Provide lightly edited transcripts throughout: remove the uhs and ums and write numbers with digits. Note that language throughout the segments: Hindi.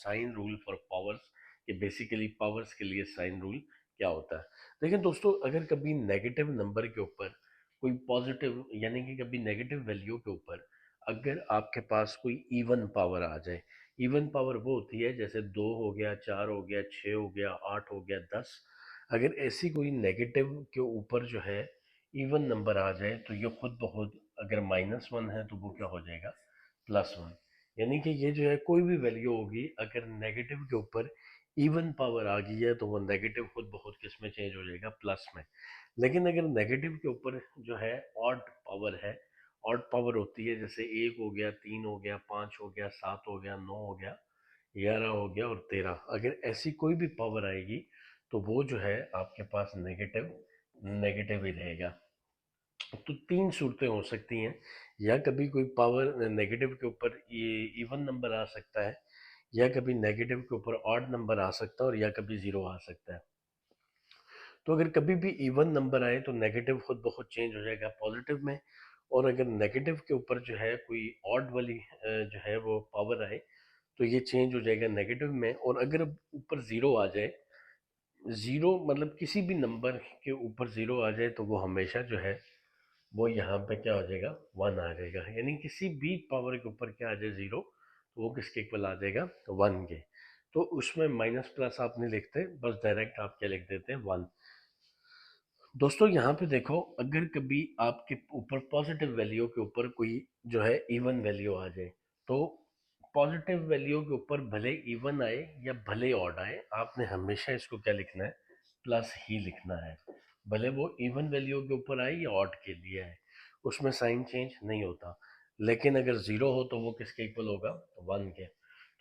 साइन रूल फॉर पावर्स, कि बेसिकली पावर्स के लिए साइन रूल क्या होता है। देखिए दोस्तों, अगर कभी नेगेटिव नंबर के ऊपर कोई पॉजिटिव, यानी कि कभी नेगेटिव वैल्यू के ऊपर अगर आपके पास कोई इवन पावर आ जाए, इवन पावर वो होती है जैसे 2 हो गया, 4 हो गया, 6 हो गया, 8 हो गया, 10, अगर ऐसी कोई नेगेटिव के ऊपर जो है इवन नंबर आ जाए तो ये खुद ब खुद, अगर -1 है तो वो क्या हो जाएगा, +1। यानी कि ये जो है कोई भी वैल्यू होगी, अगर नेगेटिव के ऊपर इवन पावर आ गई है तो वो नेगेटिव खुद ब खुद किस में चेंज हो जाएगा, प्लस में। लेकिन अगर नेगेटिव के ऊपर जो है ऑड पावर है, ऑड पावर होती है जैसे 1 हो गया, 3 हो गया, 5 हो गया, 7 हो गया, 9 हो गया, 11 हो गया और 13, अगर ऐसी कोई भी पावर आएगी तो वो जो है आपके पास नेगेटिव नेगेटिव ही रहेगा। तो 3 सूरतें हो सकती हैं, या कभी कोई पावर नेगेटिव के ऊपर ये इवन नंबर आ सकता है, या कभी नेगेटिव के ऊपर ऑड नंबर आ सकता है, और या कभी जीरो आ सकता है। तो अगर कभी भी इवन नंबर आए तो नेगेटिव खुद ब खुद चेंज हो जाएगा पॉजिटिव में, और अगर नेगेटिव के ऊपर जो है कोई ऑड वाली जो है वो पावर आए तो ये चेंज हो जाएगा नेगेटिव में। और अगर ऊपर ज़ीरो आ जाए, ज़ीरो मतलब किसी भी नंबर के ऊपर ज़ीरो आ जाए तो वो हमेशा जो है वो यहाँ पे क्या हो जाएगा, 1 आ जाएगा। यानी किसी भी पावर के ऊपर क्या आ जाए ज़ीरो, तो वो किसके इक्वल आ जाएगा, 1 के। तो उसमें माइनस प्लस आप नहीं लिखते, बस डायरेक्ट आप क्या लिख देते हैं, 1। दोस्तों यहाँ पे देखो, अगर कभी आपके ऊपर पॉजिटिव वैल्यू के ऊपर कोई जो है इवन वैल्यू आ जाए, तो पॉजिटिव वैल्यू के ऊपर भले इवन आए या भले ऑड आए, आपने हमेशा इसको क्या लिखना है, प्लस ही लिखना है। भले वो इवन वैल्यू के ऊपर आए या ऑड के लिए आए, उसमें साइन चेंज नहीं होता। लेकिन अगर ज़ीरो हो तो वो किसके इक्वल होगा, 1 के।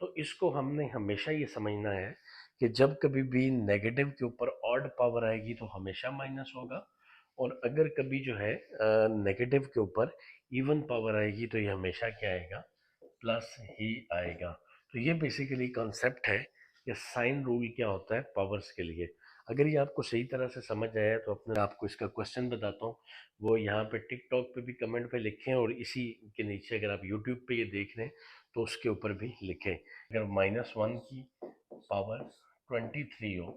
तो इसको हमने हमेशा ये समझना है कि जब कभी भी नेगेटिव के ऊपर ऑड पावर आएगी तो हमेशा माइनस होगा, और अगर कभी जो है नेगेटिव के ऊपर इवन पावर आएगी तो ये हमेशा क्या आएगा, प्लस ही आएगा। तो ये बेसिकली कॉन्सेप्ट है कि साइन रूल क्या होता है पावर्स के लिए। अगर ये आपको सही तरह से समझ आया तो अपने आपको इसका क्वेश्चन बताता हूँ, वो यहाँ पे टिकटॉक पे भी कमेंट पे लिखें, और इसी के नीचे अगर आप यूट्यूब पे ये देख रहे हैं तो उसके ऊपर भी लिखें। अगर -1 की पावर 23 हो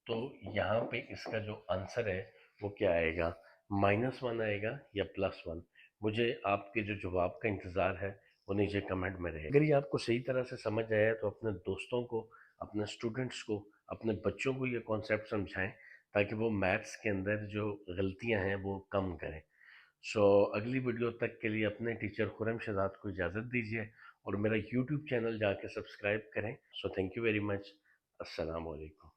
तो यहाँ पे इसका जो आंसर है वो क्या आएगा, -1 आएगा या +1। मुझे आपके जो जवाब का इंतज़ार है वो नीचे कमेंट में रहे। अगर ये आपको सही तरह से समझ आया तो अपने दोस्तों को, अपने स्टूडेंट्स को, अपने बच्चों को ये कॉन्सेप्ट समझाएं, ताकि वो मैथ्स के अंदर जो गलतियां हैं वो कम करें। सो अगली वीडियो तक के लिए अपने टीचर खुरम शहजाद को इजाज़त दीजिए, और मेरा यूट्यूब चैनल जाके सब्सक्राइब करें। So thank you very much. अस्सलाम वालेकुम।